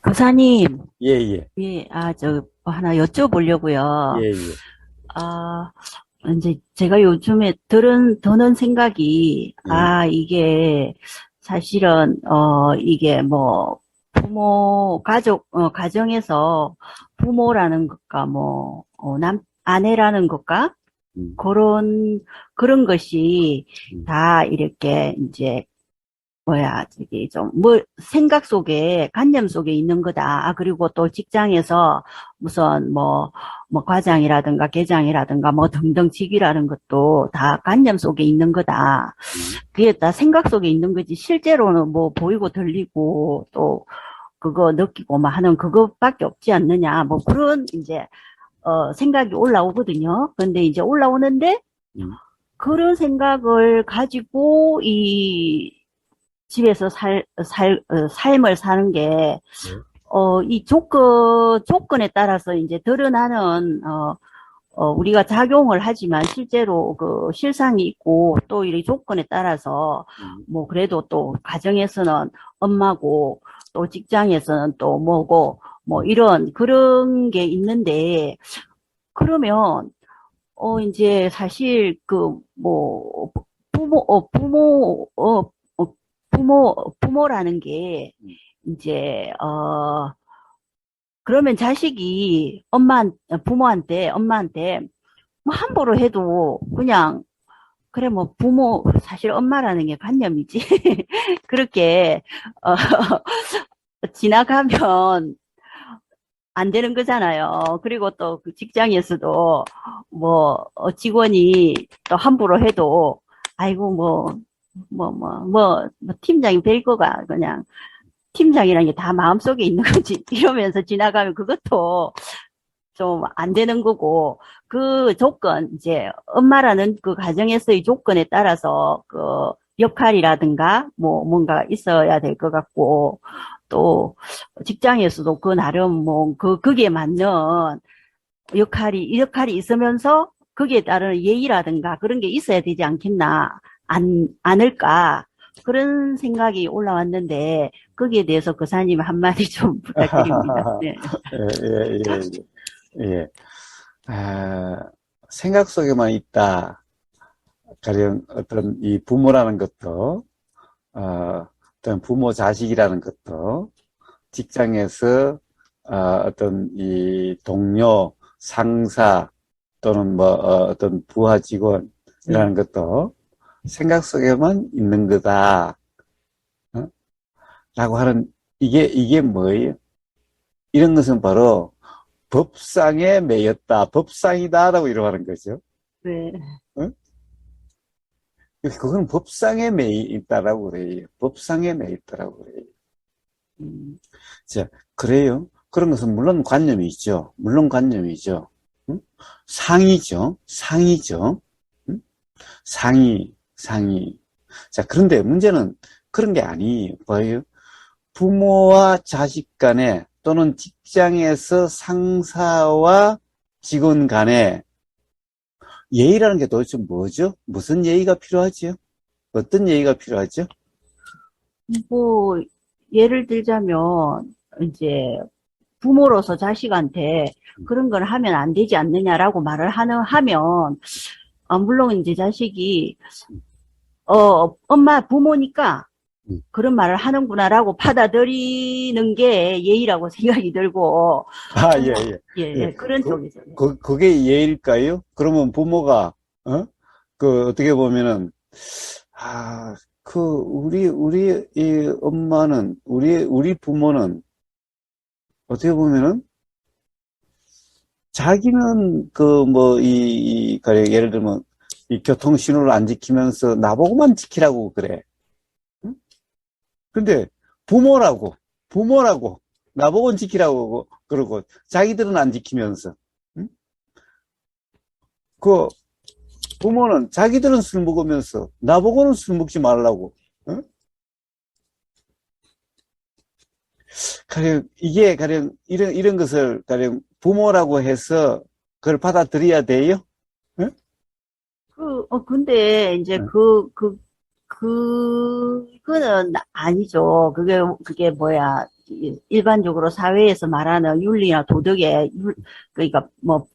교사님, 예, 예, 예, 뭐 하나 여쭤보려고요. 예, 예, 아, 이제 제가 요즘에 드는 생각이, 예, 이게 사실은, 이게 뭐, 가정에서 부모라는 것과 뭐, 아내라는 것과 음, 그런 것이 음, 다 이렇게 이제 저기 뭐, 생각 속에, 관념 속에 있는 거다. 그리고 또 직장에서 무슨 뭐, 과장이라든가 계장이라든가 뭐 등등 직위라는 것도 다 관념 속에 있는 거다. 음. 그게 다 생각 속에 있는 거지. 실제로는 뭐 보이고 들리고 또 그거 느끼고 막 하는 그것밖에 없지 않느냐. 뭐 그런 이제, 생각이 올라오거든요. 근데 이제 올라오는데 음. 그런 생각을 가지고 집에서 삶을 사는 게, 예, 이 조건에 따라서 이제 드러나는, 우리가 작용을 하지만 실제로 그 실상이 있고 또 이 조건에 따라서 음. 뭐 그래도 또 가정에서는 엄마고 또 직장에서는 또 뭐고 뭐 이런 그런 게 있는데 그러면 이제 사실 그 뭐 부모라는 게 음. 이제 그러면 자식이 엄마한테 뭐 함부로 해도 그냥 그래 뭐 사실 엄마라는 게 관념이지. 그렇게 어 지나가면 안 되는 거잖아요. 그리고 또 그 직장에서도 뭐 직원이 또 함부로 해도 아이고 뭐 팀장이 될 거가 그냥 팀장이라는 게 다 마음속에 있는 거지 이러면서 지나가면 그것도 좀 안 되는 거고 그 조건 이제 엄마라는 그 가정에서의 조건에 따라서 그 역할이라든가 뭐 뭔가 있어야 될 것 같고 또 직장에서도 그 나름 뭐 거기에 맞는 이 역할이 있으면서 거기에 따른 예의라든가 그런 게 있어야 되지 않겠나 않을까 그런 생각이 올라왔는데 거기에 대해서 교사님 한마디 좀 부탁드립니다. 네. 예, 예, 예, 예. 아, 생각 속에만 있다. 가령 어떤 이 부모라는 것도, 어떤 부모 자식이라는 것도, 직장에서, 어떤 이 동료, 상사, 또는 뭐, 어떤 부하 네. 직원이라는 것도 생각 속에만 있는 거다. 어? 라고 하는, 이게 뭐예요? 이런 것은 바로 법상에 매였다, 법상이다라고 이러하는 거죠. 네. 어? 그건 법상에 매 있다라고 그래요. 법상에 매 있다라고 그래요. 음, 자, 그래요. 그런 것은 물론 관념이 있죠. 물론 관념이죠. 응? 상이죠. 상이죠. 응? 상이. 자, 그런데 문제는 그런 게 아니에요. 뭐예요? 부모와 자식 간에 또는 직장에서 상사와 직원 간에 예의라는 게 도대체 뭐죠? 무슨 예의가 필요하지요? 어떤 예의가 필요하죠? 뭐, 예를 들자면, 이제, 부모로서 자식한테 그런 걸 하면 안 되지 않느냐라고 하면, 물론 이제 자식이, 부모니까 음. 그런 말을 하는구나라고 받아들이는 게 예의라고 생각이 들고, 아, 예, 부모, 예. 예, 예. 예, 그런 쪽이죠. 그게 예일까요? 그러면 부모가, 어떻게 보면은, 아, 우리 엄마는, 우리 부모는, 어떻게 보면은, 자기는, 가령 예를 들면, 이 교통신호를 안 지키면서 나보고만 지키라고 그래. 응? 근데, 부모라고, 부모라고, 나보고는 지키라고 그러고, 자기들은 안 지키면서, 응? 그, 부모는 자기들은 술 먹으면서 나보고는 술 먹지 말라고. 어? 가령 이런 것을 가령 부모라고 해서 그걸 받아들여야 돼요. 어? 근데 이제 어. 그거는 아니죠. 그게 뭐야. 일반적으로 사회에서 말하는 윤리나 그러니까 뭐,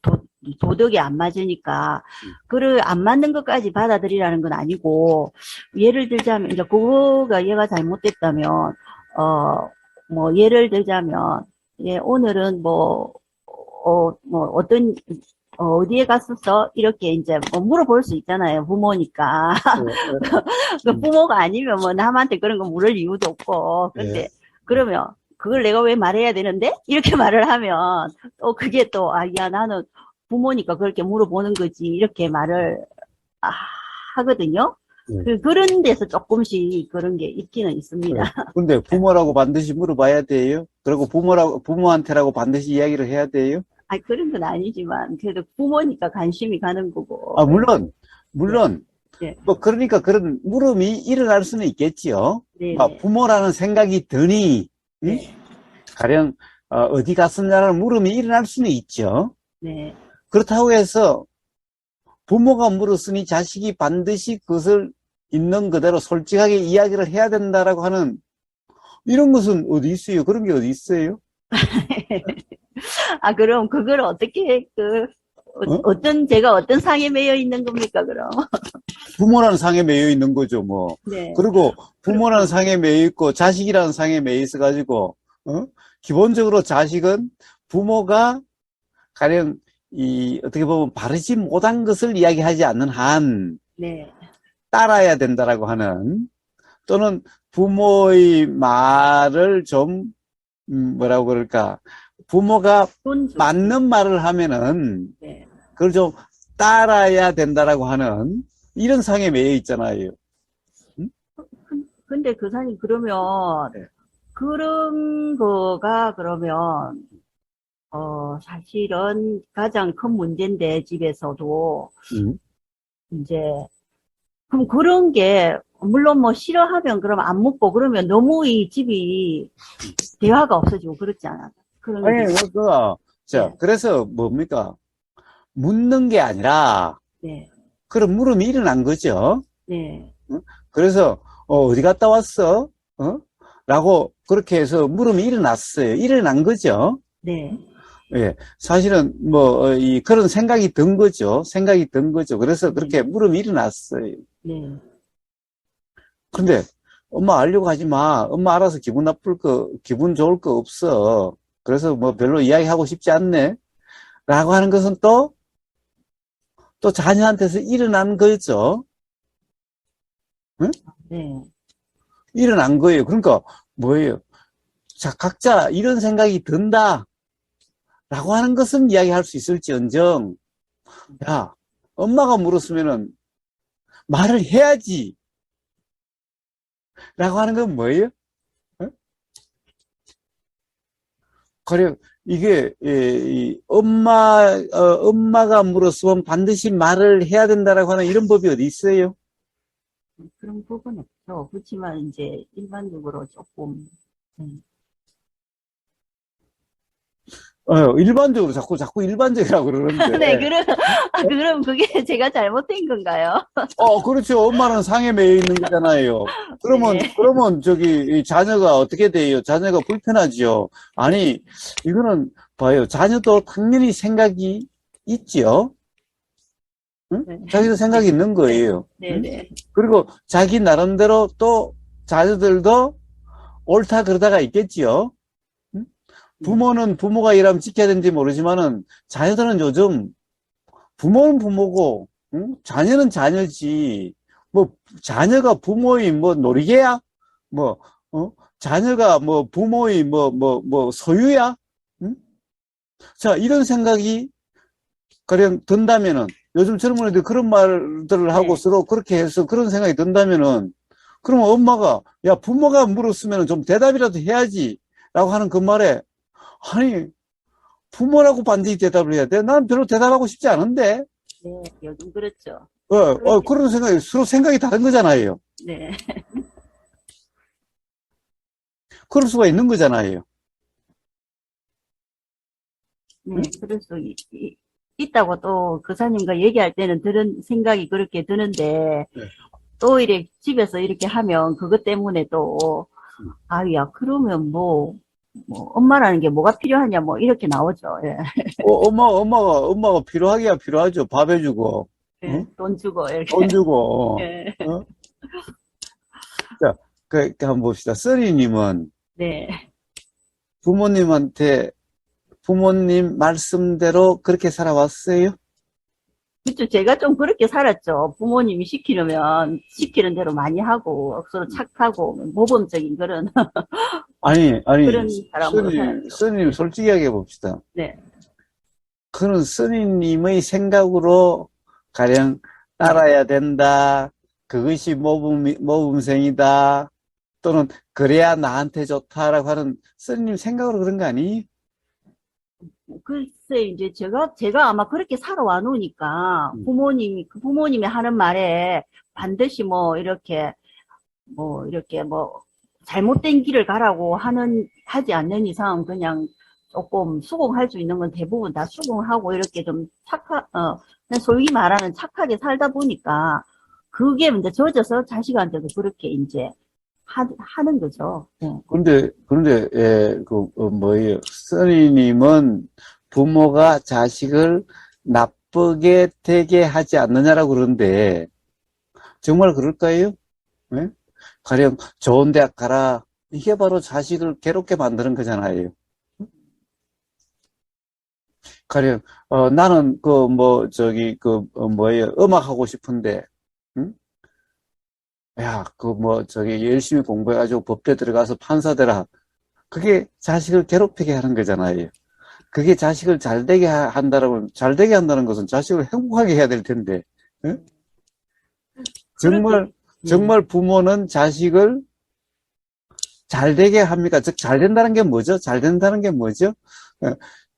도덕이 안 맞으니까, 그를 안 맞는 것까지 받아들이라는 건 아니고, 예를 들자면, 이제 그거가 얘가 잘못됐다면, 뭐, 예를 들자면, 예, 오늘은 어디에 갔었어? 이렇게 이제 뭐 물어볼 수 있잖아요. 부모니까. 예, 그 부모가 아니면 뭐 남한테 그런 거 물을 이유도 없고. 예. 근데 그러면 그걸 내가 왜 말해야 되는데? 이렇게 말을 하면 또 그게 또, 아, 야, 나는 부모니까 그렇게 물어보는 거지. 이렇게 말을 아, 하거든요. 예. 그런 데서 조금씩 그런 게 있기는 있습니다. 예. 근데 부모라고 반드시 물어봐야 돼요? 그리고 부모한테라고 반드시 이야기를 해야 돼요? 아, 그런 건 아니지만, 그래도 부모니까 관심이 가는 거고. 아, 물론, 네, 뭐, 그러니까 그런 물음이 일어날 수는 있겠지요. 네, 막, 네, 부모라는 생각이 드니, 응? 네, 가령, 어디 갔었냐라는 물음이 일어날 수는 있죠. 네. 그렇다고 해서, 부모가 물었으니 자식이 반드시 그것을 있는 그대로 솔직하게 이야기를 해야 된다라고 하는, 이런 것은 어디 있어요? 그런 게 어디 있어요? 아, 그럼 그걸 어떻게, 어? 제가 어떤 상에 매여 있는 겁니까, 그럼? 부모라는 상에 매여 있는 거죠, 뭐. 네. 그리고 부모라는 그럼, 상에 매여 있고 자식이라는 상에 매여 있어가지고, 기본적으로 자식은 부모가 가령 어떻게 보면 바르지 못한 것을 이야기하지 않는 한 네. 따라야 된다라고 하는 또는 부모의 말을 좀, 뭐라고 그럴까. 부모가 존중. 맞는 말을 하면은 네. 그걸 좀 따라야 된다라고 하는 이런 상에 매여 있잖아요. 음? 근데 그 사님, 그러면, 네. 그런 거가, 그러면, 사실은 가장 큰 문제인데, 집에서도, 음. 이제, 그럼 그런 게, 물론 뭐 싫어하면 그럼 안 묻고 그러면 너무 이 집이 대화가 없어지고 그렇지 않아. 그런 게, 아니, 자, 네, 그래서 뭡니까? 묻는 게 아니라, 네, 그런 물음이 일어난 거죠. 네, 어? 그래서, 어디 갔다 왔어? 라고, 그렇게 해서 물음이 일어났어요. 일어난 거죠. 네, 예. 사실은, 뭐, 그런 생각이 든 거죠. 생각이 든 거죠. 그래서 네, 그렇게 물음이 일어났어요. 네, 근데, 엄마 알려고 하지 마. 엄마 알아서 기분 좋을 거 없어. 그래서 뭐 별로 이야기하고 싶지 않네. 라고 하는 것은 또 자녀한테서 일어난 거죠. 응? 네, 일어난 거예요. 그러니까 뭐예요? 자, 각자 이런 생각이 든다. 라고 하는 것은 이야기할 수 있을지언정, 야, 엄마가 물었으면은 말을 해야지. 라고 하는 건 뭐예요? 응? 그래, 이게, 엄마가 물었으면 반드시 말을 해야 된다라고 하는 이런 법이 어디 있어요? 그런 부분 없죠. 그렇지만 이제 일반적으로 조금, 네, 일반적으로 자꾸 일반적이라고 네, 그러는데, 그럼 그게 제가 잘못된 건가요? 그렇죠. 엄마는 상에 매여 있는 거잖아요. 네, 그러면 이 자녀가 어떻게 돼요? 자녀가 불편하지요. 아니, 이거는 봐요. 자녀도 당연히 생각이 있지요. 응? 네, 자기도 생각이 있는 네, 거예요. 네, 응? 네, 그리고 자기 나름대로 또 자녀들도 옳다 그러다가 있겠지요. 응? 네, 부모는 부모가 일하면 지켜야 되는지 모르지만은 자녀들은 요즘 부모는 부모고, 응? 자녀는 자녀지. 뭐, 자녀가 부모의 뭐 놀이개야? 뭐, 자녀가 뭐 부모의 뭐 소유야? 응? 자, 이런 생각이 가령 든다면은, 요즘 젊은이들 그런 말들을 하고 네, 서로 그렇게 해서 그런 생각이 든다면은, 그러면 엄마가, 야, 부모가 물었으면 좀 대답이라도 해야지. 라고 하는 그 말에, 아니, 부모라고 반드시 대답을 해야 돼? 난 별로 대답하고 싶지 않은데? 네, 요즘 그렇죠. 그렇게, 그런 생각이, 서로 생각이 다른 거잖아요. 네, 그럴 수가 있는 거잖아요. 네, 응? 그럴 수 있다고 또 그사님과 얘기할 때는 들은 생각이 그렇게 드는데, 네. 또 이렇게 집에서 이렇게 하면 그것 때문에 또, 아야, 그러면 뭐, 엄마라는 게 뭐가 필요하냐, 뭐, 이렇게 나오죠. 예. 엄마가 필요하기야 필요하죠. 밥 해주고, 예, 어? 돈 주고, 이렇게. 돈 주고, 예. 어? 자, 한번 봅시다. 써니님은 네. 부모님한테, 부모님 말씀대로 그렇게 살아왔어요? 그쵸. 제가 좀 그렇게 살았죠. 부모님이 시키려면 시키는 대로 많이 하고, 서로 착하고, 모범적인 그런, 아니, 그런 사람으로 살았죠. 써님 네. 솔직하게 봅시다. 네. 그런 써니님의 생각으로 가령 네. 따라야 된다. 그것이 모범생이다. 또는 그래야 나한테 좋다라고 하는 써니님 생각으로 그런 거 아니? 글쎄, 이제 제가 아마 그렇게 살아와 놓으니까 음. 부모님이 하는 말에 반드시 이렇게 잘못된 길을 가라고 하지 않는 이상 그냥 조금 수긍할 수 있는 건 대부분 다 수긍하고 이렇게 좀 그냥 소위 말하는 착하게 살다 보니까 그게 이제 젖어서 자식한테도 그렇게 이제 하는 거죠. 네. 그런데, 뭐예요. 써니님은 부모가 자식을 나쁘게 되게 하지 않느냐라고 그러는데, 정말 그럴까요? 예? 가령 좋은 대학 가라. 이게 바로 자식을 괴롭게 만드는 거잖아요. 가령, 나는, 뭐예요. 음악 하고 싶은데, 응? 야, 열심히 공부해가지고 법대 들어가서 판사 되라. 그게 자식을 괴롭히게 하는 거잖아요. 그게 자식을 잘되게 한다라고, 잘되게 한다는 것은 자식을 행복하게 해야 될 텐데, 응? 정말, 그렇게, 정말 부모는 자식을 잘되게 합니까? 즉, 잘 된다는 게 뭐죠? 잘 된다는 게 뭐죠?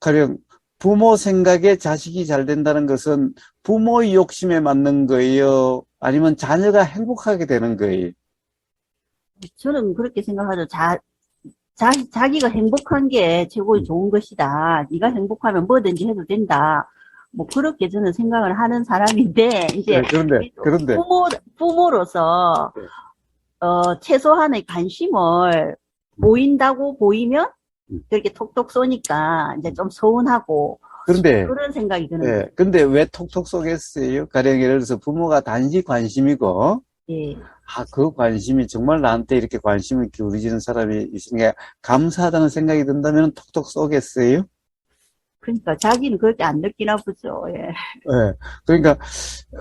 가령, 부모 생각에 자식이 잘 된다는 것은 부모의 욕심에 맞는 거예요? 아니면 자녀가 행복하게 되는 거예요? 저는 그렇게 생각하죠. 자기가 행복한 게 최고의 음. 좋은 것이다. 네가 행복하면 뭐든지 해도 된다. 뭐 그렇게 저는 생각을 하는 사람인데 이제 네, 그런데, 부모로서 네. 최소한의 관심을 보인다고 보이면 음. 그렇게 톡톡 쏘니까 이제 좀 서운하고 그런데, 그런 생각이 드는 예, 거죠. 근데 왜 톡톡 쏘겠어요? 가령 예를 들어서 부모가 단지 관심이고, 예. 그 관심이 정말 나한테 이렇게 관심을 기울이는 사람이 있으니까 감사하다는 생각이 든다면 톡톡 쏘겠어요? 그러니까 자기는 그렇게 안 느끼나 보죠. 예. 예. 그러니까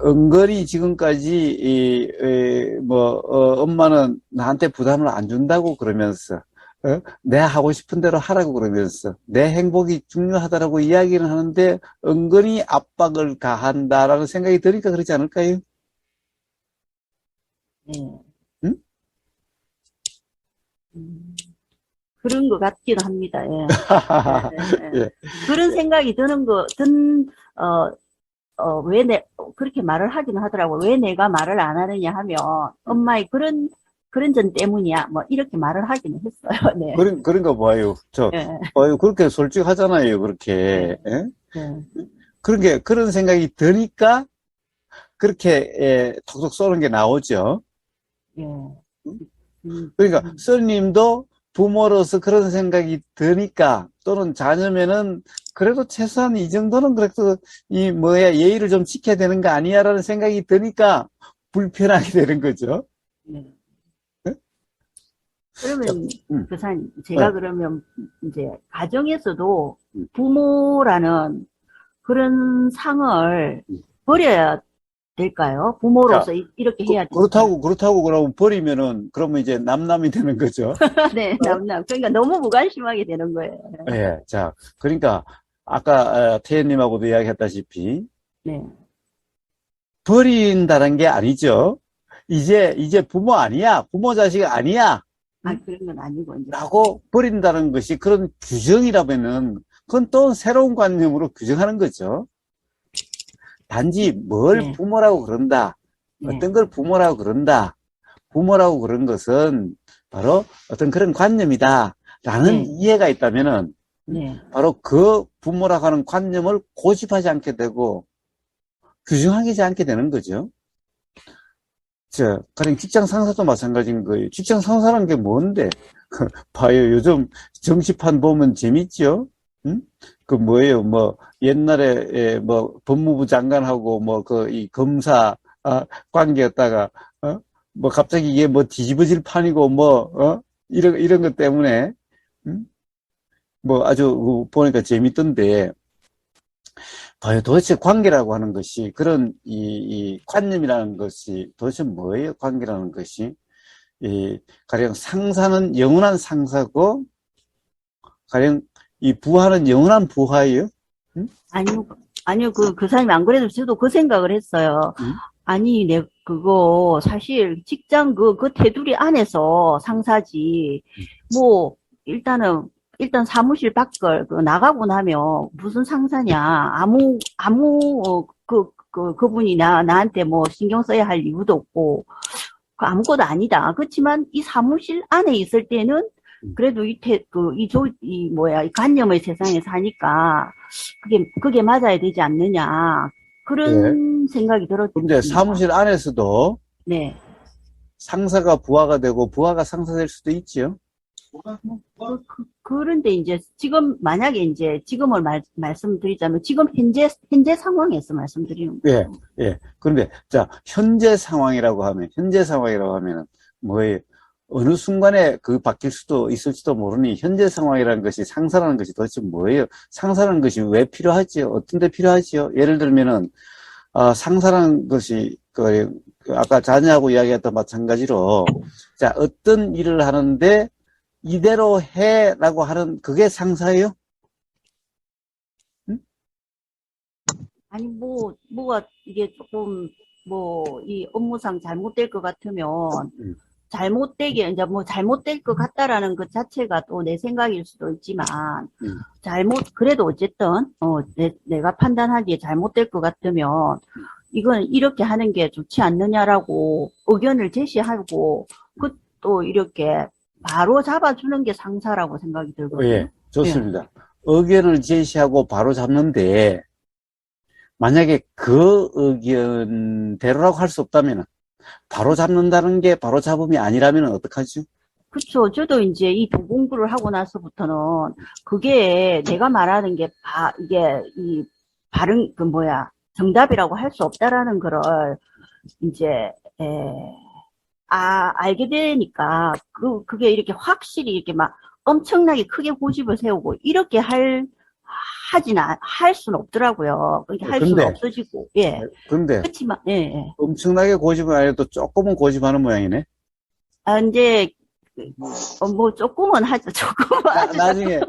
은근히 지금까지 엄마는 나한테 부담을 안 준다고 그러면서 내 하고 싶은 대로 하라고 그러면서 내 행복이 중요하다라고 이야기를 하는데 은근히 압박을 가한다라는 생각이 드니까 그렇지 않을까요? 예. 응? 음, 그런 것 같기도 합니다. 예. 예, 예, 예. 예. 그런 생각이 어, 그렇게 말을 하기는 하더라고요. 왜 내가 말을 안 하느냐 하면, 엄마의 그런 점 때문이야. 뭐, 이렇게 말을 하기는 했어요. 네. 그런가 봐요. 예, 봐요. 그렇게 솔직하잖아요. 예, 그렇게. 예? 예, 그런 생각이 드니까 그렇게 톡톡 쏘는 게 나오죠. 예. 그러니까 스님도 부모로서 그런 생각이 드니까 또는 자녀면은 그래도 최소한 이 정도는 그래도 예의를 좀 지켜야 되는 거 아니야라는 생각이 드니까 불편하게 되는 거죠. 예. 네? 자, 그러면, 네. 제가 그러면, 이제, 가정에서도 음. 부모라는 그런 상을 음. 버려야 될까요? 자, 부모로서 이렇게 해야 되니까. 그렇다고 그러면 버리면은 그러면 이제 남남이 되는 거죠. 네, 그러니까 너무 무관심하게 되는 거예요. 예, 자, 그러니까 아까 태연님하고도 이야기했다시피 네. 버린다는 게 아니죠. 이제 부모 아니야. 부모 자식 아니야. 그런 건 아니고, 이제. 라고 버린다는 것이 그런 규정이라면은 그건 또 새로운 관념으로 규정하는 거죠. 단지 뭘 네, 부모라고 그런다. 네, 어떤 걸 부모라고 그런다. 부모라고 그런 것은 바로 어떤 그런 관념이다. 라는 네, 이해가 있다면은 네. 바로 그 부모라고 하는 관념을 고집하지 않게 되고 규정하지 않게 되는 거죠. 가령 직장 상사도 마찬가지인 거예요. 직장 상사라는 게 뭔데? 봐요. 요즘 정치판 보면 재밌죠? 응? 그 뭐예요? 뭐, 옛날에, 뭐, 법무부 장관하고, 뭐, 이 검사, 관계였다가, 뭐, 갑자기 이게 뭐 뒤집어질 판이고, 뭐, 이런 것 때문에, 응? 뭐, 아주, 보니까 재밌던데, 봐요. 도대체 관계라고 하는 것이, 그런, 이 관념이라는 것이 도대체 뭐예요? 관계라는 것이. 가령 상사는 영원한 상사고, 가령 이 부하는 영원한 부하예요? 응? 아니요, 그 사람이 안 그래도 저도 그 생각을 했어요. 응? 아니, 그거, 사실, 직장 그 테두리 안에서 상사지. 뭐, 일단 사무실 밖을 나가고 나면 무슨 상사냐. 그분이 나한테 뭐 신경 써야 할 이유도 없고, 아무것도 아니다. 그렇지만 이 사무실 안에 있을 때는 그래도 이 관념의 세상에 사니까 그게 맞아야 되지 않느냐. 예. 그런 생각이 근데 들었습니다. 사무실 안에서도 네. 상사가 부하가 되고 부하가 상사 될 수도 있지요. 그런데 이제 만약에 이제 지금을 말씀드리자면 지금 현재 상황에서 말씀드리는 예, 거예요. 예. 그런데, 자, 현재 상황이라고 하면은, 뭐예요? 어느 순간에 바뀔 수도 있을지도 모르니, 현재 상황이라는 것이, 상사라는 것이 도대체 뭐예요? 상사라는 것이 왜 필요하지요? 어떤 데 필요하지요? 예를 들면은, 상사라는 것이, 아까 자녀하고 이야기했던 마찬가지로, 자, 어떤 일을 하는데, 이대로 해라고 하는, 그게 상사예요? 응? 아니, 뭐가 이게 조금, 이 업무상 잘못될 것 같으면, 응. 이제 잘못될 것 같다라는 것 자체가 또 내 생각일 수도 있지만, 응. 그래도 어쨌든, 내가 판단하기에 잘못될 것 같으면, 이건 이렇게 하는 게 좋지 않느냐라고 의견을 제시하고, 또 이렇게 바로 잡아주는 게 상사라고 생각이 들거든요. 예, 예. 좋습니다. 의견을 제시하고 바로 잡는데, 만약에 그 의견대로라고 할 수 없다면, 바로 잡는다는 게 바로 잡음이 아니라면 어떡하죠? 그쵸. 저도 이제 이 도공부를 하고 나서부터는 그게 내가 말하는 게 바른, 정답이라고 할 수 없다라는 거를 이제, 알게 되니까 그게 이렇게 확실히 이렇게 막 엄청나게 크게 고집을 세우고 이렇게 할 수는 없더라고요. 그렇게 할 수는 근데, 없어지고, 예. 근데, 그렇지만, 예, 예. 엄청나게 고집은 아니어도 조금은 고집하는 모양이네. 이제, 조금은 하죠. 조금은 하죠. 나중에,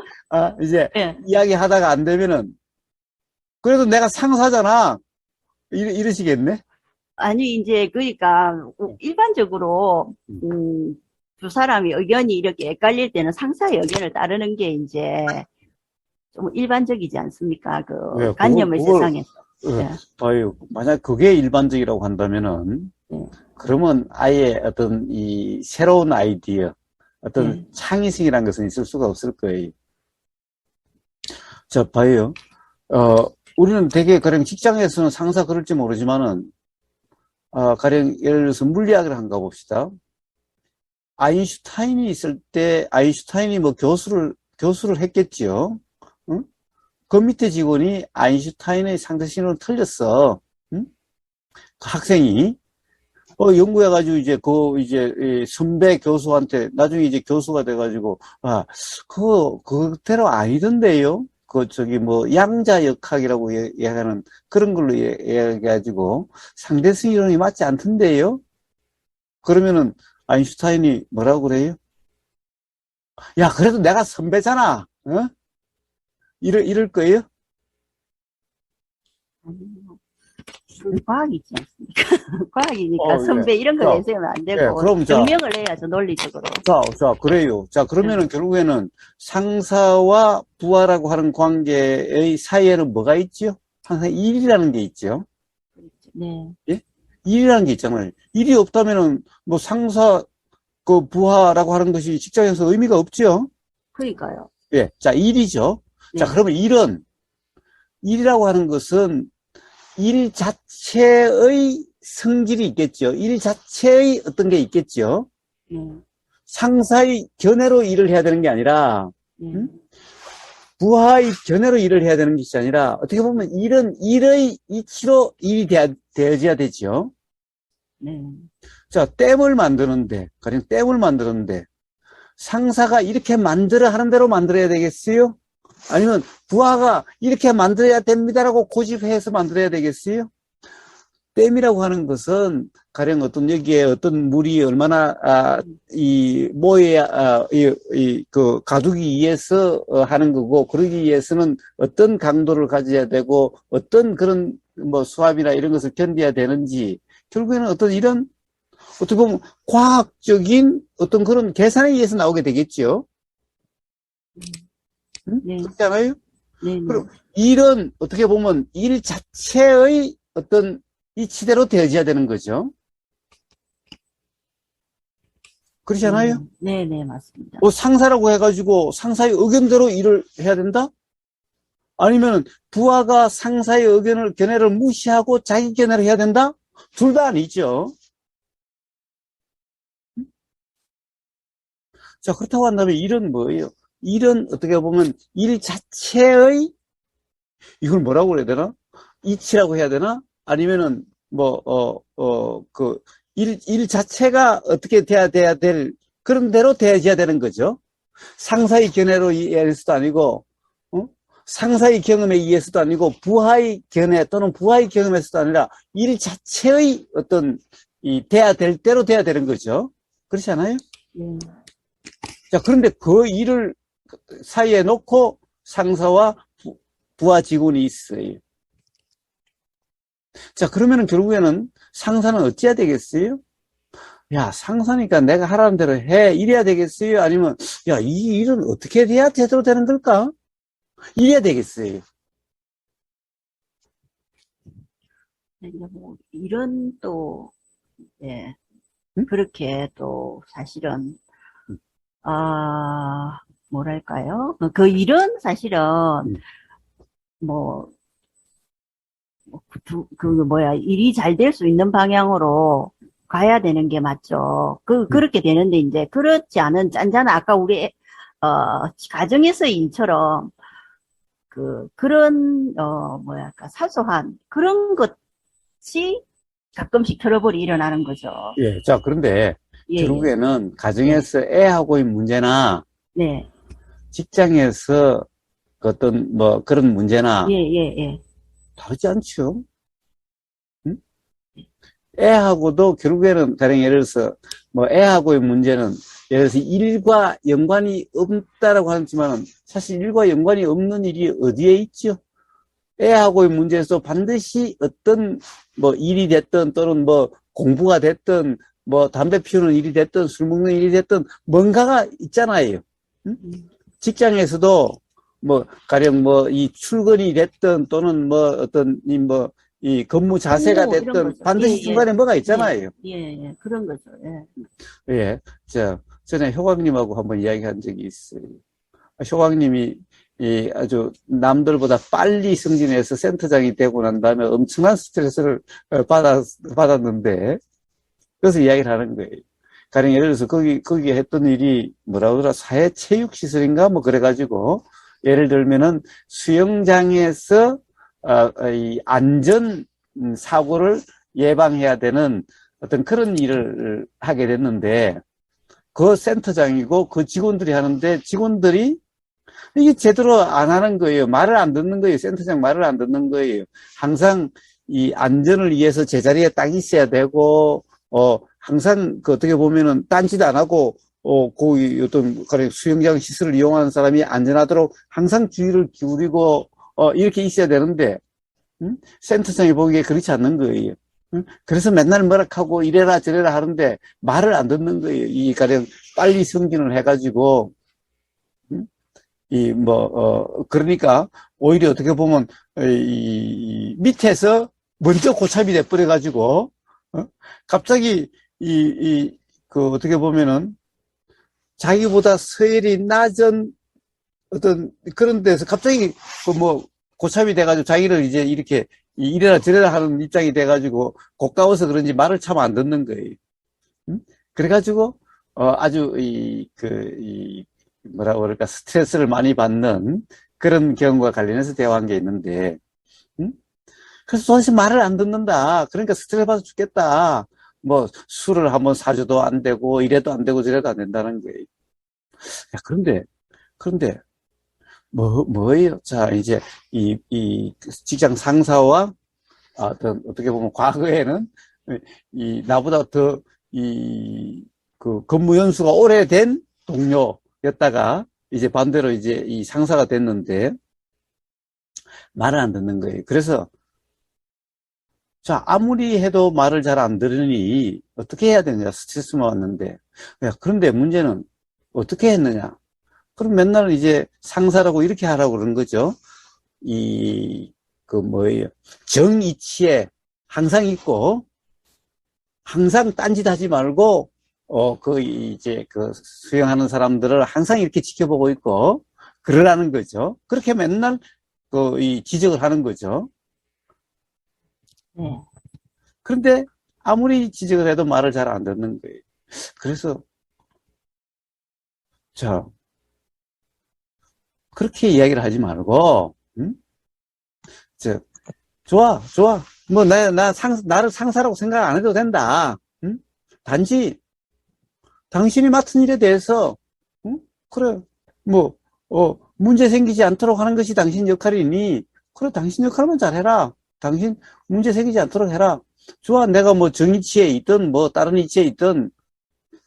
이제, 예. 이야기 하다가 안 되면은, 그래도 내가 상사잖아. 이러시겠네? 아니, 이제, 그러니까, 일반적으로, 음. 두 사람이 의견이 이렇게 헷갈릴 때는 상사의 의견을 따르는 게 이제 좀 일반적이지 않습니까? 왜, 관념의 세상에서. 예. 봐요. 만약 그게 일반적이라고 한다면은, 예. 그러면 아예 어떤 이 새로운 아이디어, 어떤 예. 창의성이라는 것은 있을 수가 없을 거예요. 자, 봐요. 우리는 되게 가령 직장에서는 상사 그럴지 모르지만은, 가령 예를 들어서 물리학을 한가 봅시다. 아인슈타인이 있을 때, 아인슈타인이 뭐 교수를 했겠지요. 응? 그 밑에 직원이 아인슈타인의 상대신호를 틀렸어. 응? 그 학생이. 연구해가지고 이제 이 선배 교수한테 나중에 이제 교수가 돼가지고 그대로 아니던데요. 뭐 양자역학이라고 얘기하는 그런 걸로 얘기해가지고 상대성 이론이 맞지 않던데요. 그러면은 아인슈타인이 뭐라고 그래요? 야, 그래도 내가 선배잖아. 어? 이럴 거예요? 과학이지 않습니까? 과학이니까 예. 선배 이런 거 자, 내세우면 안 예, 되고 그럼 증명을 해야죠, 논리적으로. 그래요. 자, 그러면은 결국에는 상사와 부하라고 하는 관계의 사이에는 뭐가 있지요? 항상 일이라는 게 있죠. 네. 예? 일이라는 게 있잖아요. 일이 없다면은 뭐 상사, 그 부하라고 하는 것이 직장에서 의미가 없죠. 그러니까요. 예. 자, 일이죠. 자, 네. 그러면 일이라고 하는 것은 일 자체의 성질이 있겠죠. 일 자체의 어떤 게 있겠죠. 네. 상사의 견해로 일을 해야 되는 게 아니라, 네. 부하의 견해로 일을 해야 되는 것이 아니라, 어떻게 보면 일의 이치로 일이 되어져야 되죠. 네. 자, 가령 댐을 만드는데, 상사가 이렇게 만들어 하는 대로 만들어야 되겠어요? 아니면 부하가 이렇게 만들어야 됩니다라고 고집해서 만들어야 되겠어요? 댐이라고 하는 것은 가령 여기에 어떤 물이 얼마나 모여야 그 가두기 위해서 하는 거고, 그러기 위해서는 어떤 강도를 가져야 되고 어떤 그런 뭐 수압이나 이런 것을 견뎌야 되는지, 결국에는 어떤 이런 어떻게 보면 과학적인 어떤 그런 계산에 의해서 나오게 되겠죠. 응? 네. 그렇지 않아요? 네. 그럼 일은 어떻게 보면 일 자체의 어떤 이치대로 되어져야 되는 거죠. 그렇지 않아요? 네, 네, 맞습니다. 상사라고 해가지고 상사의 의견대로 일을 해야 된다? 아니면 부하가 상사의 견해를 무시하고 자기 견해를 해야 된다? 둘 다 아니죠. 자, 그렇다고 한다면 일은 뭐예요? 일은 어떻게 보면 일 자체의, 이걸 뭐라고 그래야 되나? 이치라고 해야 되나? 아니면은 일 자체가 어떻게 돼야 될 그런 대로 되어져야 되는 거죠. 상사의 견해로 의해서도 아니고, 상사의 경험에 의해서도 아니고, 부하의 견해 또는 부하의 경험에서도 아니라 일 자체의 어떤 돼야 될 대로 돼야 되는 거죠. 그렇지 않아요? 네. 자, 그런데 그 일을 사이에 놓고 상사와 부하 직원이 있어요. 자, 그러면은 결국에는 상사는 어찌해야 되겠어요? 야, 상사니까 내가 하라는 대로 해. 이래야 되겠어요? 아니면, 야, 이 일은 어떻게 해야 제대로 되는 걸까? 이래야 되겠어요. 뭐, 이런 또, 예, 응? 그렇게 또 사실은, 뭐랄까요? 그 일은 사실은, 뭐, 일이 잘 될 수 있는 방향으로 가야 되는 게 맞죠. 그렇게 되는데, 이제, 그렇지 않은 짠짠한, 아까 우리, 가정에서의 일처럼, 사소한, 그런 것이 가끔씩 트러블이 일어나는 거죠. 예. 자, 그런데 예, 결국에는 가정에서 애하고의 문제나 네. 직장에서 어떤 그런 문제나 예, 예, 예. 다르지 않죠? 응? 애하고도 결국에는 가령 예를 들어서 애하고의 문제는 예를 들어서 일과 연관이 없다라고 하지만 사실 일과 연관이 없는 일이 어디에 있죠? 애하고의 문제에서 반드시 어떤 일이 됐든 또는 공부가 됐든 담배 피우는 일이 됐든 술 먹는 일이 됐든 뭔가가 있잖아요. 응? 직장에서도 가령 이 출근이 됐든 또는 이 근무 자세가 됐든 반드시 예, 중간에 뭐가 있잖아요. 예, 예, 그런 거죠. 예. 예. 전에 효광님하고 한번 이야기한 적이 있어요. 효광님이 아주 남들보다 빨리 승진해서 센터장이 되고 난 다음에 엄청난 스트레스를 받았는데, 그래서 이야기를 하는 거예요. 가령 예를 들어서 거기 했던 일이 뭐라 그러더라, 사회체육시설인가 그래가지고, 예를 들면은 수영장에서 이 안전 사고를 예방해야 되는 어떤 그런 일을 하게 됐는데, 그 센터장이고 그 직원들이 하는데 직원들이 이게 제대로 안 하는 거예요. 말을 안 듣는 거예요. 센터장 말을 안 듣는 거예요. 항상 이 안전을 위해서 제자리에 딱 있어야 되고, 항상 어떻게 보면은 딴짓 안 하고, 어떤 수영장 시설을 이용하는 사람이 안전하도록 항상 주의를 기울이고, 이렇게 있어야 되는데, 센터장이 보기에 그렇지 않는 거예요. 그래서 맨날 뭐라하고 이래라 저래라 하는데 말을 안 듣는 거예요. 이 가령 빨리 승진을 해가지고, 그러니까 오히려 어떻게 보면 이 밑에서 먼저 고참이 돼버려가지고, 갑자기 어떻게 보면은 자기보다 서열이 낮은 어떤 그런 데서 갑자기 고참이 돼가지고 자기를 이제 이렇게 이래라 저래라 하는 입장이 돼가지고 고가워서 그런지 말을 참 안 듣는 거예요. 응? 그래가지고 아주 뭐라 그럴까 스트레스를 많이 받는 그런 경우가 관련해서 대화한 게 있는데, 응? 그래서 도대체 말을 안 듣는다. 그러니까 스트레스 받아 죽겠다. 뭐 술을 한번 사줘도 안 되고 이래도 안 되고 저래도 안 된다는 거예요. 야, 그런데 뭐예요? 자, 이제 이 직장 상사와 어떻게 보면 과거에는 나보다 더 근무 연수가 오래된 동료였다가 이제 반대로 이제 이 상사가 됐는데 말을 안 듣는 거예요. 그래서 자, 아무리 해도 말을 잘 안 들으니 어떻게 해야 되느냐? 스트레스만 왔는데. 야, 그런데 문제는 어떻게 했느냐? 그럼 맨날 이제 상사라고 이렇게 하라고 그러는 거죠. 뭐예요? 정이치에 항상 있고, 항상 딴짓하지 말고, 수행하는 사람들을 항상 이렇게 지켜보고 있고, 그러라는 거죠. 그렇게 맨날, 지적을 하는 거죠. 네. 그런데 아무리 지적을 해도 말을 잘 안 듣는 거예요. 그래서, 자, 그렇게 이야기를 하지 말고, 응? 좋아. 뭐, 나를 상사라고 생각 안 해도 된다. 응? 단지, 당신이 맡은 일에 대해서, 응? 그래, 뭐, 문제 생기지 않도록 하는 것이 당신 역할이니, 그래, 당신 역할만 잘해라. 당신 문제 생기지 않도록 해라. 좋아, 내가 뭐 정이치에 있든, 뭐, 다른 이치에 있든,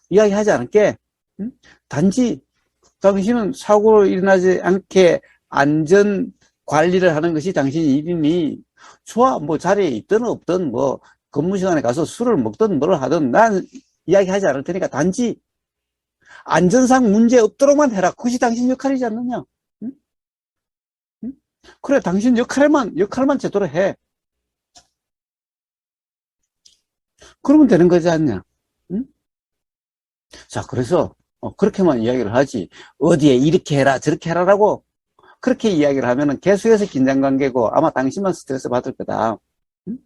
이야기하지 않을게. 응? 단지, 당신은 사고를 일어나지 않게 안전 관리를 하는 것이 당신 일이니, 좋아, 뭐 자리에 있든 없든, 뭐 근무 시간에 가서 술을 먹든 뭘 하든 난 이야기하지 않을 테니까 단지 안전상 문제 없도록만 해라. 그것이 당신 역할이지 않느냐? 응? 응? 그래, 당신 역할만 제대로 해. 그러면 되는 거지 않냐? 응? 자, 그래서 그렇게만 이야기를 하지. 어디에 이렇게 해라, 저렇게 해라라고 그렇게 이야기를 하면은 계속해서 긴장관계고 아마 당신만 스트레스 받을 거다. 응?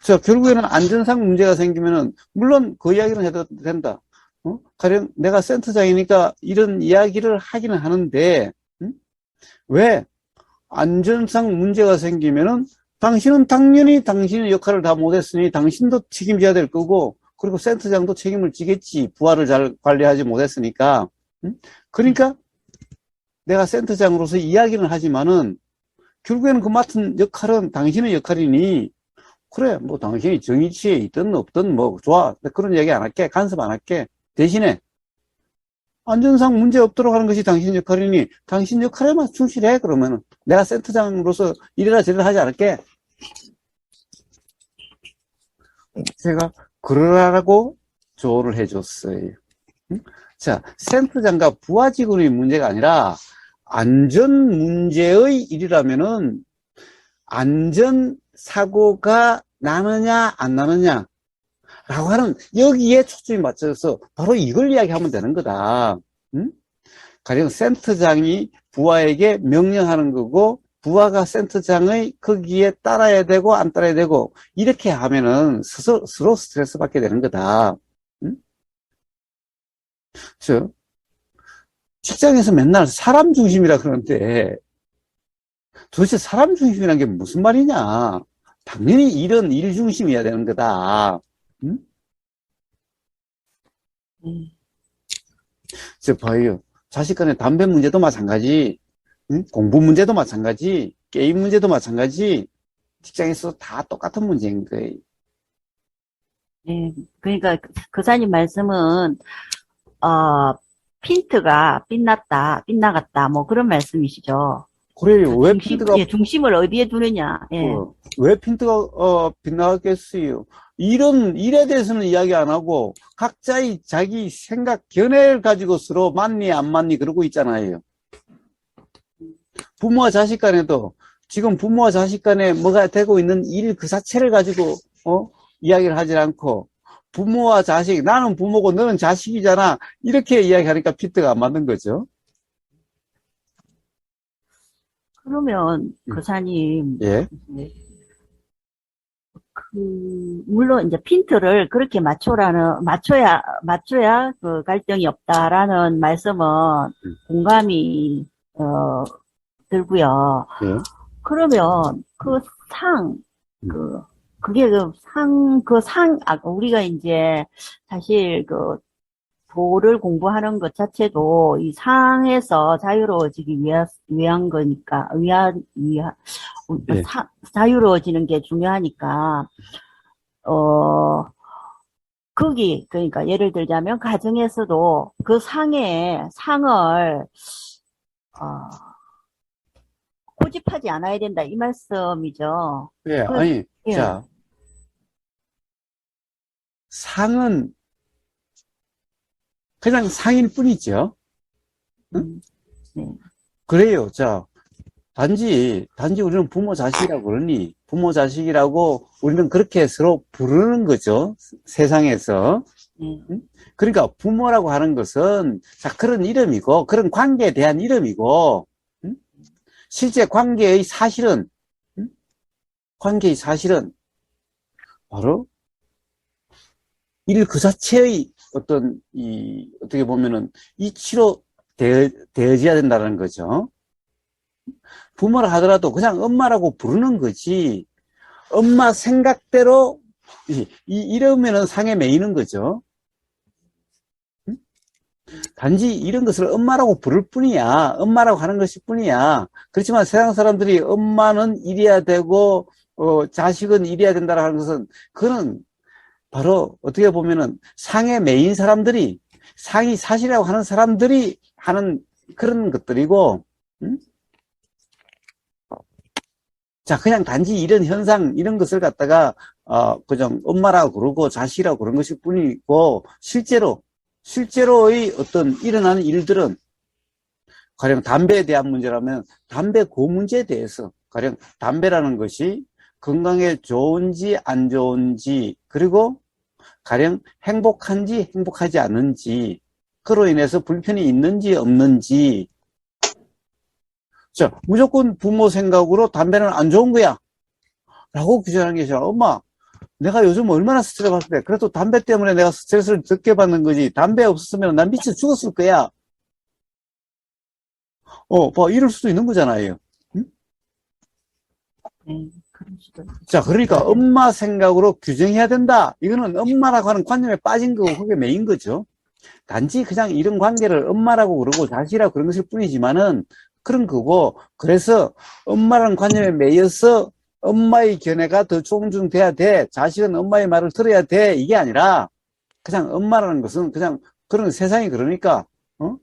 자, 결국에는 안전상 문제가 생기면은 물론 그 이야기는 해도 된다. 가령 내가 센터장이니까 이런 이야기를 하기는 하는데, 응? 왜 안전상 문제가 생기면은 당신은 당연히 당신의 역할을 다 못했으니 당신도 책임져야 될 거고, 그리고 센터장도 책임을 지겠지. 부하를 잘 관리하지 못했으니까. 응? 그러니까 내가 센터장으로서 이야기는 하지만은 결국에는 그 맡은 역할은 당신의 역할이니, 그래, 뭐 당신이 정의치에 있든 없든 뭐 좋아. 그런 이야기 안 할게. 간섭 안 할게. 대신에 안전상 문제 없도록 하는 것이 당신 역할이니 당신 역할에만 충실해. 그러면은 내가 센터장으로서 이래라 저래라 하지 않을게. 제가 그러라고 조언을 해줬어요. 응? 자, 센터장과 부하 직원의 문제가 아니라 안전 문제의 일이라면은 안전 사고가 나느냐 안 나느냐 라고 하는 여기에 초점이 맞춰서 바로 이걸 이야기하면 되는 거다. 응? 가령 센터장이 부하에게 명령하는 거고 부하가 센터장의 거기에 따라야 되고 안 따라야 되고 이렇게 하면은 서로 스트레스 받게 되는 거다. 응? 저 직장에서 맨날 사람 중심이라 그러는데 도대체 사람 중심이라는 게 무슨 말이냐? 당연히 일은 일 중심이어야 되는 거다. 응? 저 봐요. 자식 간의 담배 문제도 마찬가지, 응? 공부 문제도 마찬가지, 게임 문제도 마찬가지, 직장에서 다 똑같은 문제인 거예요. 네. 그러니까 교사님 말씀은 핀트가 빗나갔다, 뭐 그런 말씀이시죠. 그래요. 왜 핀트가, 중심을 어디에 두느냐. 예. 왜 핀트가, 빗나갔겠어요? 일에 대해서는 이야기 안 하고, 각자의 자기 생각, 견해를 가지고 서로 맞니, 안 맞니, 그러고 있잖아요. 부모와 자식 간에도, 지금 부모와 자식 간에 뭐가 되고 있는 일 그 자체를 가지고, 이야기를 하지 않고, 부모와 자식, 나는 부모고 너는 자식이잖아. 이렇게 이야기하니까 핀트가 안 맞는 거죠. 그러면 교사님, 예, 이제 물론 이제 핀트를 그렇게 맞춰야 그 갈등이 없다라는 말씀은 음, 공감이, 들고요. 예, 그러면 음, 그 상, 음, 그, 그게 우리가 이제 사실 그 도를 공부하는 것 자체도 이 상에서 자유로워지기 위한 거니까, 예, 자유로워지는 게 중요하니까, 어, 그러니까 예를 들자면 가정에서도 그 상을, 어, 고집하지 않아야 된다, 이 말씀이죠. 예, 그, 아니, 예, 자, 상은 그냥 상일 뿐이죠. 응? 음, 네, 그래요. 자, 단지 우리는 부모 자식이라고 그러니, 부모 자식이라고 우리는 그렇게 서로 부르는 거죠. 세상에서. 네, 응? 그러니까 부모라고 하는 것은, 자, 그런 이름이고, 그런 관계에 대한 이름이고, 응? 실제 응? 관계의 사실은 바로 일 그 자체의 어떻게 보면은 이치로 되어져야 된다는 거죠. 부모라 하더라도 그냥 엄마라고 부르는 거지, 엄마 생각대로, 이러면은 상에 매이는 거죠. 응? 단지 이런 것을 엄마라고 부를 뿐이야. 엄마라고 하는 것일 뿐이야. 그렇지만 세상 사람들이 엄마는 이래야 되고, 자식은 이래야 된다라는 것은, 그는 바로 어떻게 보면은 상에 매인 사람들이, 상이 사실이라고 하는 사람들이 하는 그런 것들이고, 응? 자, 그냥 단지 이런 현상, 이런 것을 갖다가, 그냥 엄마라고 그러고 자식이라고 그런 것일 뿐이고, 실제로의 어떤 일어나는 일들은, 가령 담배에 대한 문제라면, 담배 그 문제에 대해서, 가령 담배라는 것이 건강에 좋은지 안 좋은지, 그리고 가령 행복한지 행복하지 않은지, 그로 인해서 불편이 있는지 없는지, 자, 무조건 부모 생각으로 담배는 안 좋은 거야 라고 규정하는 게 아니라, 엄마, 내가 요즘 얼마나 스트레스 받을 때, 그래도 담배 때문에 내가 스트레스를 적게 받는 거지, 담배 없었으면 난 미쳐 죽었을 거야. 봐, 이럴 수도 있는 거잖아요. 응? 네, 그럴 수도 자, 있죠. 그러니까 엄마 생각으로 규정해야 된다. 이거는 엄마라고 하는 관념에 빠진 거고, 그게 메인 거죠. 단지 그냥 이런 관계를 엄마라고 그러고 자식이라고 그런 것일 뿐이지만은, 그런 거고, 그래서 엄마라는 관념에 매여서 엄마의 견해가 더 존중돼야 돼, 자식은 엄마의 말을 들어야 돼, 이게 아니라 그냥 엄마라는 것은 그냥 그런 세상이 그러니까, 어?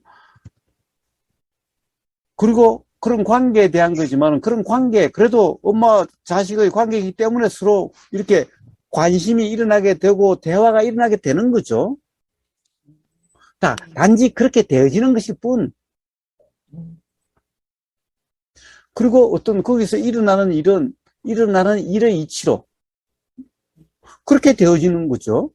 그리고 그런 관계에 대한 거지만, 그런 관계, 그래도 엄마 자식의 관계이기 때문에 서로 이렇게 관심이 일어나게 되고 대화가 일어나게 되는 거죠. 단지 그렇게 되어지는 것일 뿐. 음, 그리고 어떤 거기서 일어나는 일의 이치로 그렇게 되어지는 거죠.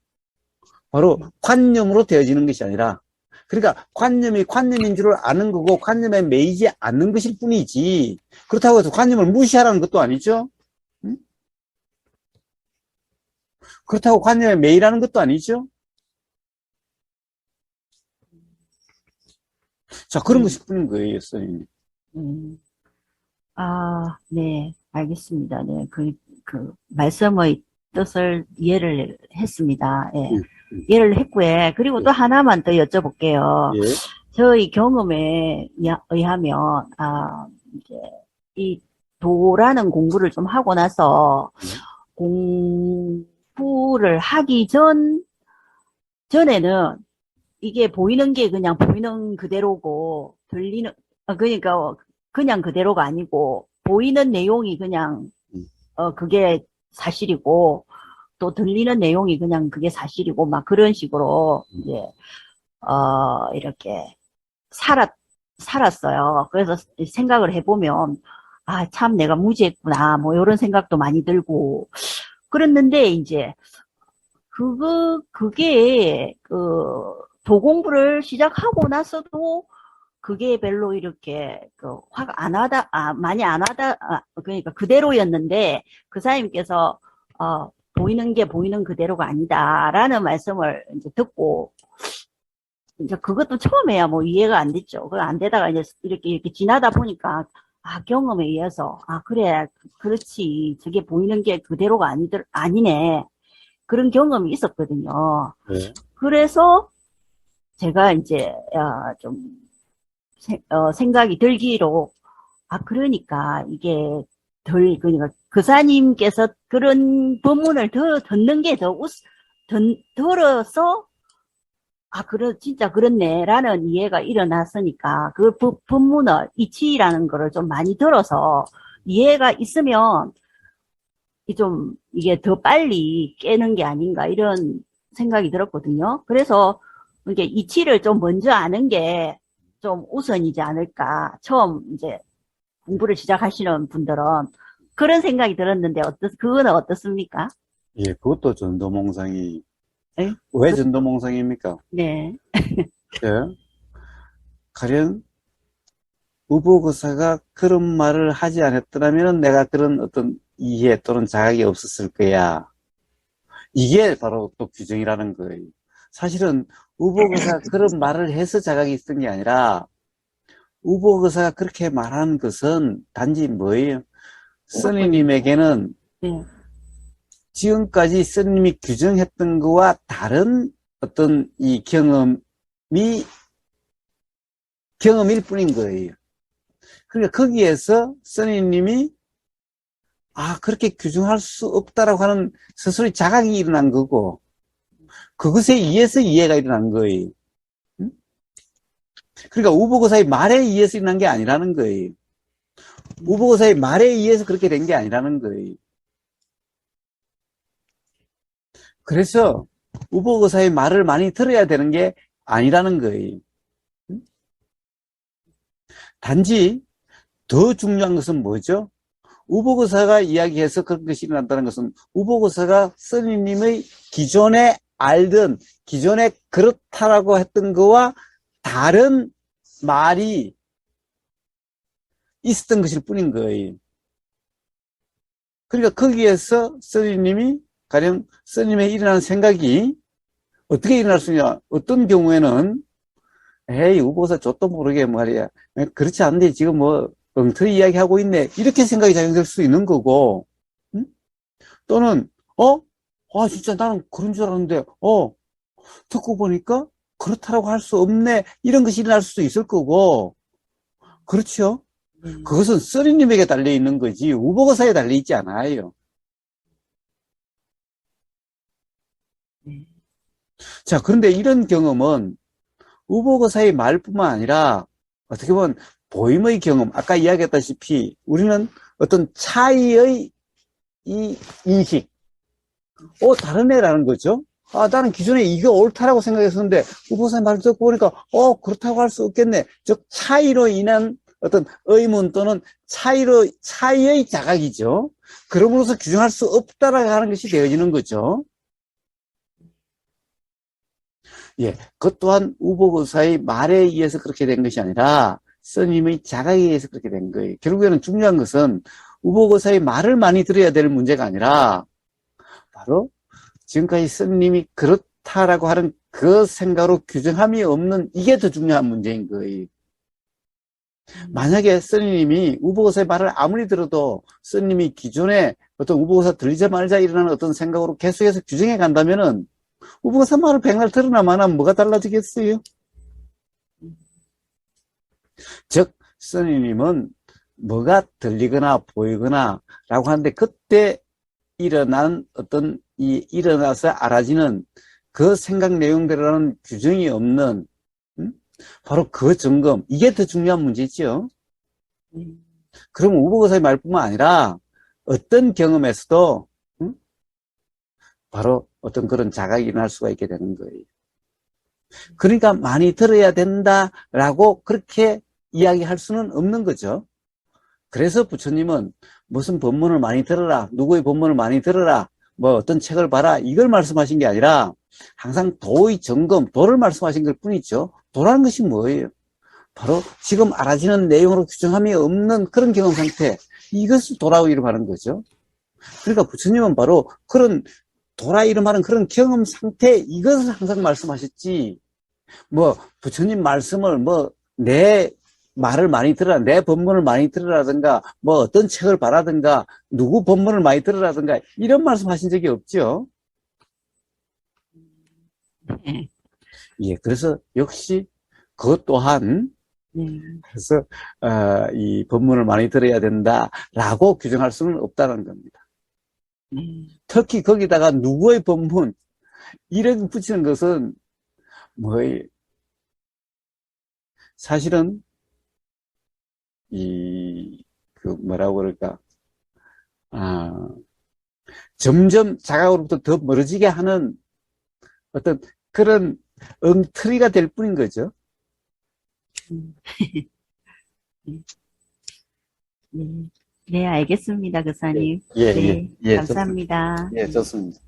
바로 네, 관념으로 되어지는 것이 아니라, 그러니까 관념이 관념인 줄 아는 거고 관념에 매이지 않는 것일 뿐이지, 그렇다고 해서 관념을 무시하라는 것도 아니죠. 응? 그렇다고 관념에 매이라는 것도 아니죠. 자, 그런 네, 것일 뿐인 거예요, 선생님. 음. 네, 알겠습니다. 네, 말씀의 뜻을 이해를 했습니다. 예. 응, 응. 이해를 했고요. 그리고 또 하나만 더 여쭤볼게요. 예, 저희 경험에 의하면, 이제, 이 도라는 공부를 좀 하고 나서, 예, 공부를 하기 전에는 이게 보이는 게 그냥 보이는 그대로고, 그러니까 그냥 그대로가 아니고, 보이는 내용이 그냥, 응, 그게 사실이고, 또 들리는 내용이 그냥 그게 사실이고, 막 그런 식으로, 응, 이제, 이렇게 살았, 살았어요. 그래서 생각을 해보면, 참 내가 무지했구나, 뭐, 이런 생각도 많이 들고, 그랬는데, 이제, 그게, 도공부를 시작하고 나서도 그게 별로 이렇게 많이 안 하다, 그러니까 그대로였는데 그 사장님께서 보이는 게 보이는 그대로가 아니다라는 말씀을 이제 듣고 이제 그것도 처음에야 뭐 이해가 안 됐죠. 그거 안 되다가 이제 이렇게 지나다 보니까 경험에 의해서 그래 그렇지 저게 보이는 게 그대로가 아니네 그런 경험이 있었거든요. 네. 그래서 제가 이제 좀 생각이 들기로 그러니까 이게 그러니까 그사님께서 그런 법문을 더 듣는 게 들어서 진짜 그렇네 라는 이해가 일어났으니까 그 법문을 이치라는 거를 좀 많이 들어서 이해가 있으면 이게 더 빨리 깨는 게 아닌가 이런 생각이 들었거든요. 그래서 이게 이치를 좀 먼저 아는 게 좀 우선이지 않을까. 처음 이제 공부를 시작하시는 분들은 그런 생각이 들었는데 그거는 어떻습니까? 예, 그것도 전도몽상이, 네? 왜 전도몽상입니까? 네. 예. 가령, 우보거사가 그런 말을 하지 않았더라면 내가 그런 어떤 이해 또는 자각이 없었을 거야. 이게 바로 또 규정이라는 거예요. 사실은 우보거사가 그런 말을 해서 자각이 있었던 게 아니라 우보거사가 그렇게 말한 것은 단지 뭐예요? 스님에게는 네. 지금까지 스님이 규정했던 거와 다른 어떤 이 경험일 뿐인 거예요. 그러니까 거기에서 스님이 그렇게 규정할 수 없다라고 하는 스스로의 자각이 일어난 거고, 그것에 의해서 이해가 일어난 거예요. 응? 그러니까 우보거사의 말에 의해서 일어난 게 아니라는 거예요. 우보거사의 말에 의해서 그렇게 된 게 아니라는 거예요. 그래서 우보거사의 말을 많이 들어야 되는 게 아니라는 거예요. 응? 단지 더 중요한 것은 뭐죠? 우보거사가 이야기해서 그런 것이 일어난다는 것은 우보거사가 스님님의 기존에 알던, 기존에 그렇다라고 했던 거와 다른 말이 있었던 것일 뿐인 거예요. 그러니까 거기에서 스님님이 가령 스님의 일어나는 생각이 어떻게 일어날 수 있냐? 어떤 경우에는 에이 우보거사 좆도 모르게 말이야. 그렇지 않은데 지금 뭐 엉터리 이야기하고 있네. 이렇게 생각이 작용될 수 있는 거고, 응? 또는, 진짜 나는 그런 줄 알았는데, 듣고 보니까 그렇다라고 할 수 없네. 이런 것이 일어날 수도 있을 거고, 그렇죠? 그것은 스님에게 달려 있는 거지, 우보거사에 달려 있지 않아요. 자, 그런데 이런 경험은 우보거사의 말뿐만 아니라, 어떻게 보면 보임의 경험, 아까 이야기했다시피 우리는 어떤 차이의 이 인식, 다른 애라는 거죠. 나는 기존에 이게 옳다라고 생각했었는데 우보사의 말을 듣고 보니까 그렇다고 할 수 없겠네. 즉 차이로 인한 어떤 의문 또는 차이의 자각이죠. 그럼으로써 규정할 수 없다라고 하는 것이 되어지는 거죠. 예, 그것 또한 우보거사의 말에 의해서 그렇게 된 것이 아니라 스님의 자각에 의해서 그렇게 된 거예요. 결국에는 중요한 것은 우보거사의 말을 많이 들어야 될 문제가 아니라 바로 지금까지 스님이 그렇다라고 하는 그 생각으로 규정함이 없는 이게 더 중요한 문제인 거예요. 만약에 스님이 우보거사의 말을 아무리 들어도 스님이 기존에 어떤 우보거사 들리자 말자 일어나는 어떤 생각으로 계속해서 규정해 간다면은 우보거사 말을 백날 들으나 마나 뭐가 달라지겠어요? 즉 스님은 뭐가 들리거나 보이거나 라고 하는데 그때 일어난 어떤 일어나서 알아지는 그 생각 내용대로라는 규정이 없는 바로 그 점검, 이게 더 중요한 문제죠. 그럼 우보거사의 말뿐만 아니라 어떤 경험에서도 바로 어떤 그런 자각이 일어날 수가 있게 되는 거예요. 그러니까 많이 들어야 된다라고 그렇게 이야기할 수는 없는 거죠. 그래서 부처님은 무슨 법문을 많이 들어라, 누구의 법문을 많이 들어라, 뭐 어떤 책을 봐라, 이걸 말씀하신 게 아니라 항상 도의 점검, 도를 말씀하신 것 뿐이죠. 도라는 것이 뭐예요? 바로 지금 알아지는 내용으로 규정함이 없는 그런 경험 상태, 이것을 도라고 이름하는 거죠. 그러니까 부처님은 바로 그런 도라 이름하는 그런 경험 상태, 이것을 항상 말씀하셨지, 부처님 말씀을 내 말을 많이 들으라, 내 법문을 많이 들으라든가, 어떤 책을 봐라든가, 누구 법문을 많이 들으라든가, 이런 말씀 하신 적이 없죠. 네. 예, 그래서 역시 그것 또한, 네. 그래서, 이 법문을 많이 들어야 된다라고 규정할 수는 없다는 겁니다. 네. 특히 거기다가 누구의 법문, 이렇게 붙이는 것은, 사실은, 뭐라고 그럴까, 점점 자각으로부터 더 멀어지게 하는 어떤 그런 엉터리가 될 뿐인 거죠. 네. 네, 네, 알겠습니다, 교사님. 예, 예, 네, 예, 감사합니다. 좋습니다. 예, 좋습니다.